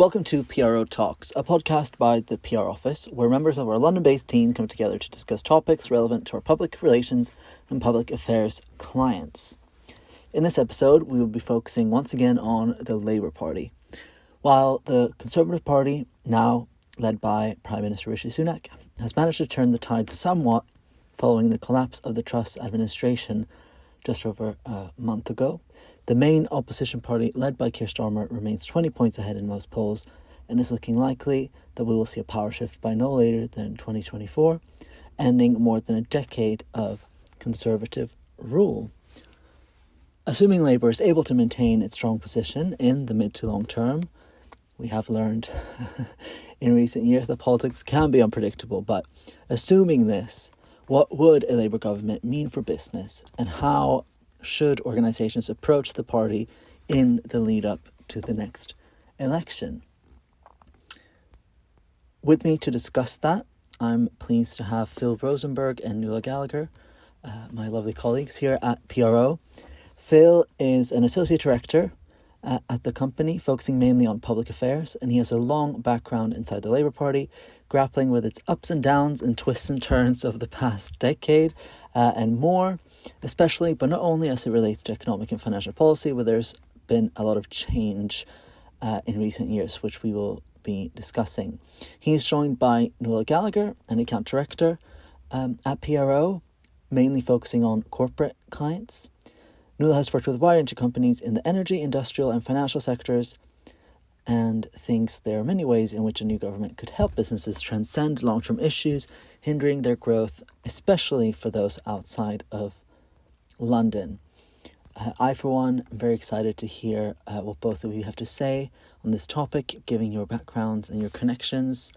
Welcome to PRO Talks, a podcast by the PR Office, where members of our London-based team come together to discuss topics relevant to our public relations and public affairs clients. In this episode, we will be focusing once again on the Labour Party. While the Conservative Party, now led by Prime Minister Rishi Sunak, has managed to turn the tide somewhat following the collapse of the Truss administration just over a month ago, the main opposition party, led by Keir Starmer, remains 20 points ahead in most polls, and is looking likely that we will see a power shift by no later than 2024, ending more than a decade of Conservative rule. Assuming Labour is able to maintain its strong position in the mid to long term, we have learned in recent years that politics can be unpredictable, but assuming this, what would a Labour government mean for business, and how should organisations approach the party in the lead up to the next election? With me to discuss that, I'm pleased to have Phil Rosenberg and Nuala Gallagher, my lovely colleagues here at PRO. Phil is an associate director at the company, focusing mainly on public affairs, and he has a long background inside the Labour Party, grappling with its ups and downs and twists and turns of the past decade and more, especially, but not only as it relates to economic and financial policy, where there's been a lot of change in recent years, which we will be discussing. He's joined by Nuala Gallagher, an account director at PRO, mainly focusing on corporate clients. Nuala has worked with a wide range of companies in the energy, industrial and financial sectors, and thinks there are many ways in which a new government could help businesses transcend long-term issues hindering their growth, especially for those outside of London. I, for one, am very excited to hear what both of you have to say on this topic, giving your backgrounds and your connections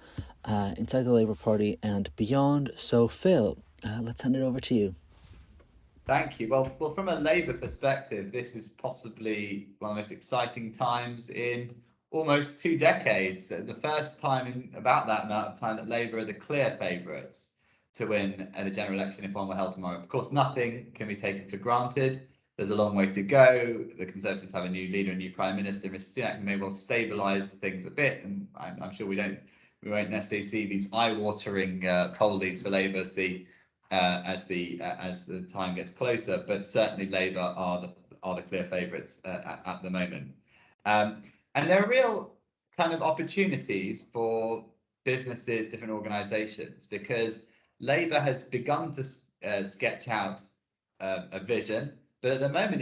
inside the Labour Party and beyond. So, Phil, let's hand it over to you. Thank you. Well, from a Labour perspective, this is possibly one of the most exciting times in almost 2 decades. The first time in about that amount of time that Labour are the clear favourites to win at a general election if one were held tomorrow. Of course, nothing can be taken for granted. There's a long way to go. The Conservatives have a new leader, a new Prime Minister, Rishi Sunak, who may well stabilise things a bit. And I'm sure we won't necessarily see these eye-watering poll leads for Labour as the time gets closer, but certainly Labour are the clear favourites at the moment. And there are real kind of opportunities for businesses, different organisations, because Labour has begun to sketch out a vision, but at the moment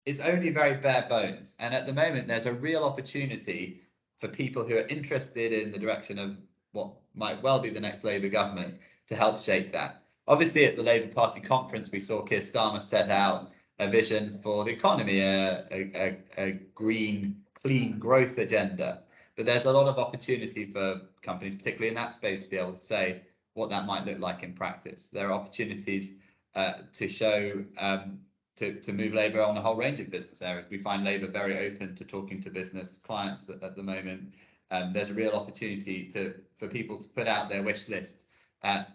it's only very bare bones. And at the moment there's a real opportunity for people who are interested in the direction of what might well be the next Labour government to help shape that. Obviously, at the Labour Party conference, we saw Keir Starmer set out a vision for the economy, a green, clean growth agenda. But there's a lot of opportunity for companies, particularly in that space, to be able to say what that might look like in practice. There are opportunities to show to move Labour on a whole range of business areas. We find Labour very open to talking to business clients at the moment. There's a real opportunity for people to put out their wish list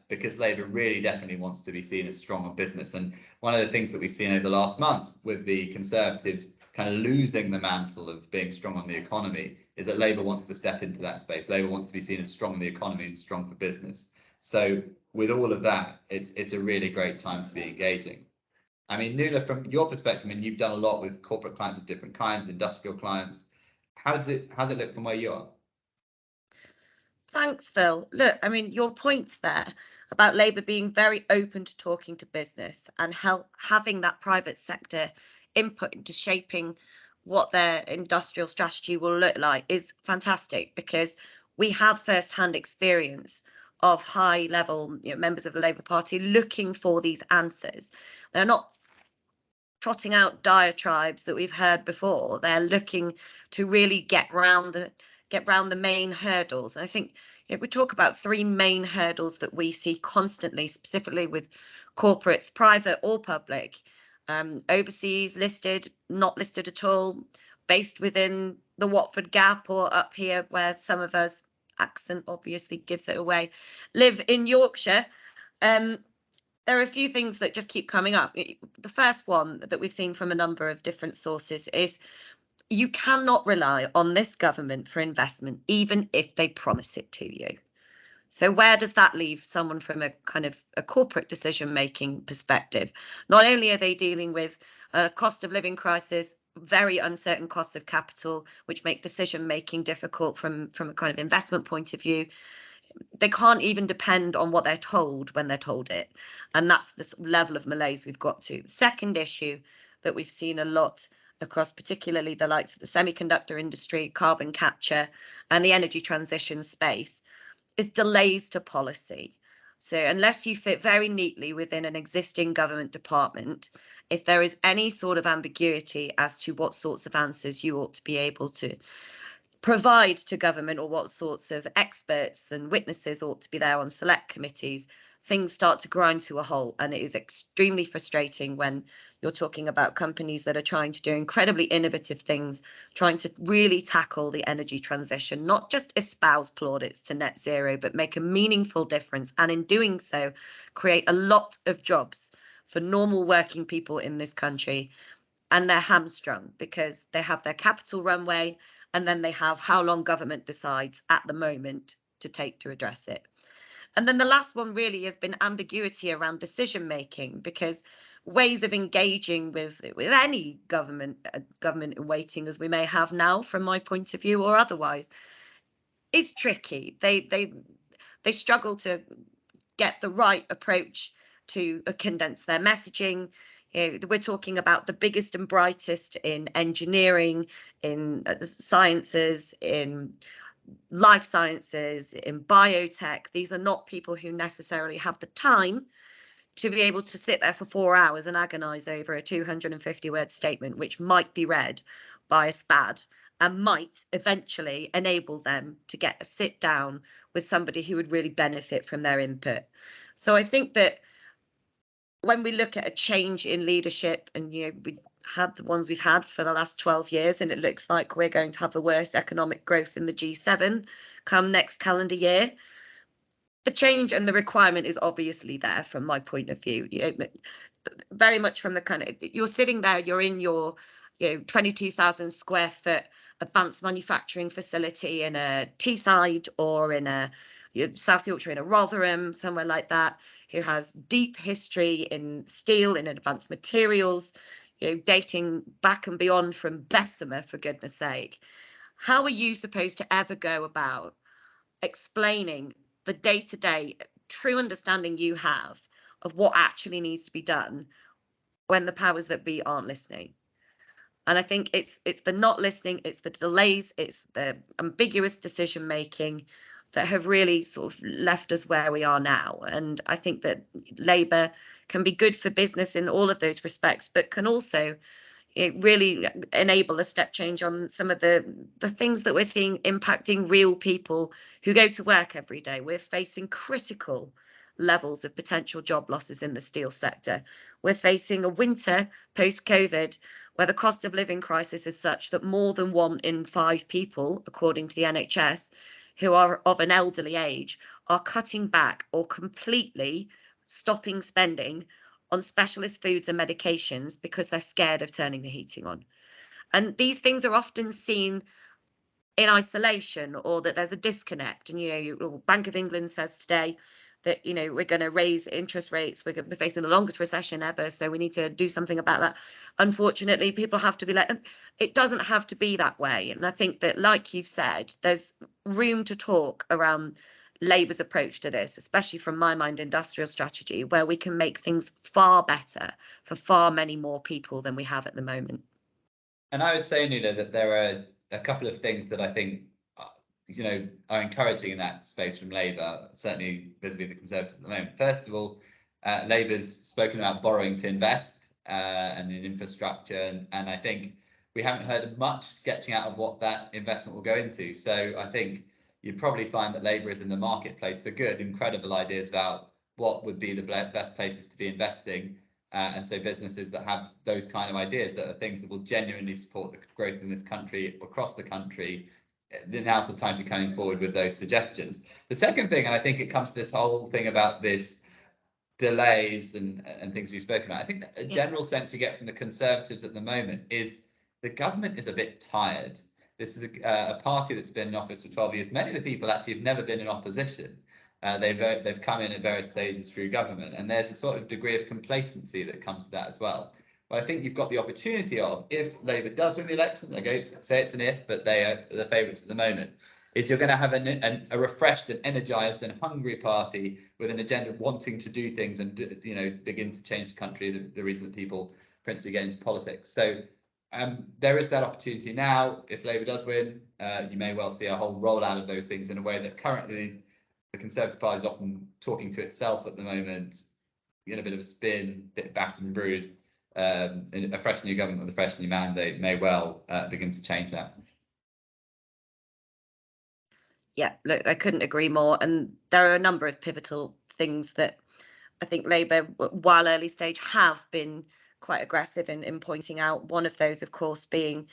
because Labour really definitely wants to be seen as strong on business. And one of the things that we've seen over the last month with the Conservatives kind of losing the mantle of being strong on the economy is that Labour wants to step into that space. Labour wants to be seen as strong on the economy and strong for business. So with all of that, it's a really great time to be engaging. I mean, Nuala, from your perspective, I mean, you've done a lot with corporate clients of different kinds, industrial clients. How's it look from where you are? Thanks, Phil. Look, I mean, your points there about Labour being very open to talking to business and having that private sector input into shaping what their industrial strategy will look like is fantastic, because we have first-hand experience of high-level members of the Labour Party looking for these answers. They're not trotting out diatribes that we've heard before. They're looking to really get round the main hurdles. And I think we talk about 3 main hurdles that we see constantly, specifically with corporates, private or public, overseas, listed, not listed at all, based within the Watford Gap, or up here where some of us, accent obviously gives it away, live in Yorkshire. There are a few things that just keep coming up. The first one that we've seen from a number of different sources is you cannot rely on this government for investment, even if they promise it to you. So where does that leave someone from a kind of a corporate decision-making perspective? Not only are they dealing with a cost of living crisis, very uncertain costs of capital, which make decision-making difficult from a kind of investment point of view, they can't even depend on what they're told when they're told it. And that's the level of malaise we've got to. Second issue that we've seen a lot across particularly the likes of the semiconductor industry, carbon capture, and the energy transition space is delays to policy. So unless you fit very neatly within an existing government department, if there is any sort of ambiguity as to what sorts of answers you ought to be able to provide to government or what sorts of experts and witnesses ought to be there on select committees, things start to grind to a halt. And it is extremely frustrating when you're talking about companies that are trying to do incredibly innovative things, trying to really tackle the energy transition, not just espouse plaudits to net zero, but make a meaningful difference. And in doing so, create a lot of jobs for normal working people in this country. And they're hamstrung because they have their capital runway, and then they have how long government decides at the moment to take to address it. And then the last one really has been ambiguity around decision making, because ways of engaging with any government in waiting, as we may have now from my point of view or otherwise, is tricky. They struggle to get the right approach to condense their messaging. We're talking about the biggest and brightest in engineering, in sciences, in life sciences, in biotech. These are not people who necessarily have the time to be able to sit there for 4 hours and agonize over a 250-word statement, which might be read by a SPAD and might eventually enable them to get a sit down with somebody who would really benefit from their input. So I think that when we look at a change in leadership, and we had the ones we've had for the last 12 years, and it looks like we're going to have the worst economic growth in the G7 come next calendar year, the change and the requirement is obviously there from my point of view. Very much from the kind of, you're sitting there, you're in your 22,000 square foot advanced manufacturing facility in a Teesside or in a South Yorkshire, in a Rotherham, somewhere like that, who has deep history in steel, in advanced materials, dating back and beyond from Bessemer, for goodness sake. How are you supposed to ever go about explaining the day-to-day true understanding you have of what actually needs to be done when the powers that be aren't listening? And I think it's the not listening, it's the delays, it's the ambiguous decision making that have really sort of left us where we are now. And I think that Labour can be good for business in all of those respects, but can also really enable a step change on some of the things that we're seeing impacting real people who go to work every day. We're facing critical levels of potential job losses in the steel sector. We're facing a winter post-COVID where the cost of living crisis is such that more than 1 in 5 people, according to the NHS, who are of an elderly age, are cutting back or completely stopping spending on specialist foods and medications because they're scared of turning the heating on. And these things are often seen in isolation, or that there's a disconnect. And Bank of England says today that we're going to raise interest rates, we're facing the longest recession ever, so we need to do something about that. Unfortunately, people have to be like, it doesn't have to be that way. And I think that, like you've said, there's room to talk around Labour's approach to this, especially from my mind, industrial strategy, where we can make things far better for far many more people than we have at the moment. And I would say, Nuala, that there are a couple of things that I think are encouraging in that space from Labour, certainly vis-a-vis the Conservatives at the moment. First of all, Labour's spoken about borrowing to invest and in infrastructure, and I think we haven't heard much sketching out of what that investment will go into. So I think you'd probably find that Labour is in the marketplace for good, incredible ideas about what would be the best places to be investing. And so businesses that have those kind of ideas, that are things that will genuinely support the growth in this country, across the country, now's the time to come forward with those suggestions. The second thing, and I think it comes to this whole thing about this delays and things we've spoken about, I think a general sense you get from the Conservatives at the moment is the government is a bit tired. This is a party that's been in office for 12 years. Many of the people actually have never been in opposition. They've come in at various stages through government, and there's a sort of degree of complacency that comes to that as well. But I think you've got the opportunity of, if Labour does win the election, I go say it's an if, but they are the favourites at the moment, is you're going to have a refreshed and energised and hungry party with an agenda wanting to do things and begin to change the country. The reason that people principally get into politics. So there is that opportunity now. If Labour does win, you may well see a whole rollout of those things in a way that currently the Conservative Party is often talking to itself at the moment, in a bit of a spin, a bit battered and bruised. A fresh new government with a fresh new mandate may well begin to change that. Yeah, look, I couldn't agree more. And there are a number of pivotal things that I think Labour, while early stage, have been quite aggressive in pointing out. One of those, of course, being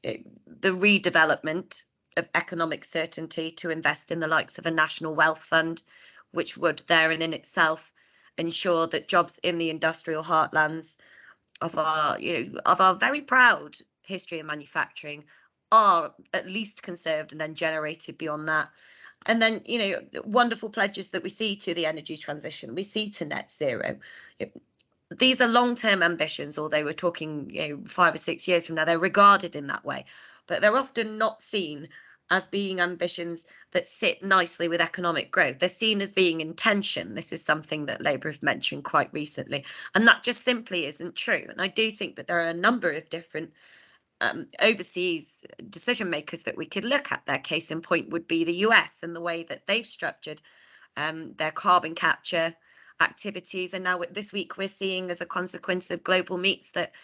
the redevelopment of economic certainty to invest in the likes of a national wealth fund, which would therein in itself ensure that jobs in the industrial heartlands of our very proud history of manufacturing are at least conserved and then generated beyond that. And then, wonderful pledges that we see to the energy transition, we see to net zero. These are long-term ambitions, although we're talking 5 or 6 years from now, they're regarded in that way, but they're often not seen as being ambitions that sit nicely with economic growth. They're seen as being in tension. This is something that Labour have mentioned quite recently, and that just simply isn't true. And I do think that there are a number of different overseas decision makers that we could look at. Their case in point would be the US and the way that they've structured their carbon capture activities. And now this week we're seeing, as a consequence of global meets, that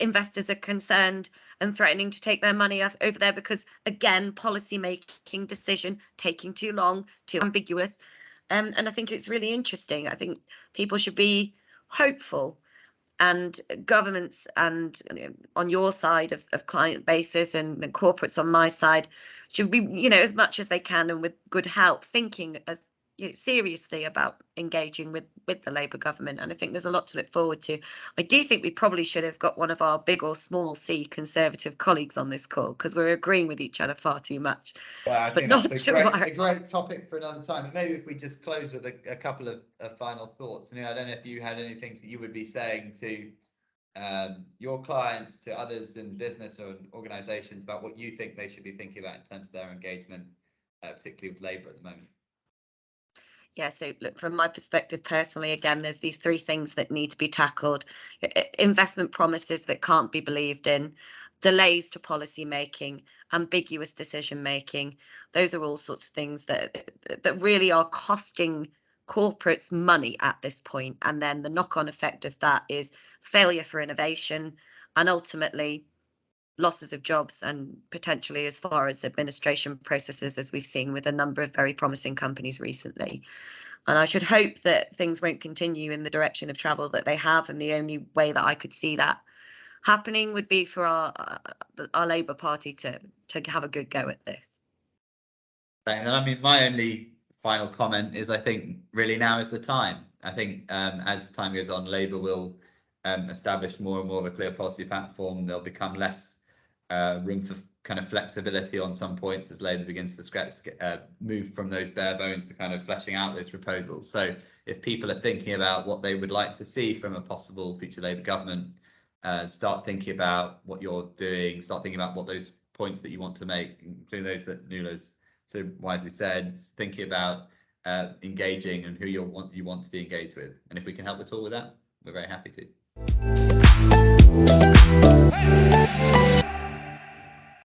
investors are concerned and threatening to take their money over there because, again, policy making decision taking too long, too ambiguous. And I think it's really interesting. I think people should be hopeful, and governments, and on your side of client bases and the corporates on my side, should be, as much as they can and with good help, thinking as seriously about engaging with the Labour government. And I think there's a lot to look forward to. I do think we probably should have got one of our big or small c Conservative colleagues on this call, because we're agreeing with each other far too much. Well, I think that's a great topic for another time. But maybe if we just close with a couple of final thoughts. I don't know if you had any things that you would be saying to your clients, to others in business or organisations, about what you think they should be thinking about in terms of their engagement, particularly with Labour at the moment. Yeah, so look, from my perspective personally, again, there's these 3 things that need to be tackled. Investment promises that can't be believed in, delays to policy making, ambiguous decision making. Those are all sorts of things that really are costing corporates money at this point. And then the knock-on effect of that is failure for innovation, and ultimately losses of jobs, and potentially as far as administration processes, as we've seen with a number of very promising companies recently. And I should hope that things won't continue in the direction of travel that they have. And the only way that I could see that happening would be for our Labour Party to have a good go at this. Thanks. And I mean, my only final comment is, I think really now is the time. I think as time goes on, Labour will establish more and more of a clear policy platform. There'll become less room for kind of flexibility on some points as Labour begins to move from those bare bones to kind of fleshing out those proposals. So if people are thinking about what they would like to see from a possible future Labour government, start thinking about what you're doing, start thinking about what those points that you want to make, including those that Nuala's so wisely said, thinking about engaging and who you want to be engaged with. And if we can help at all with that, we're very happy to.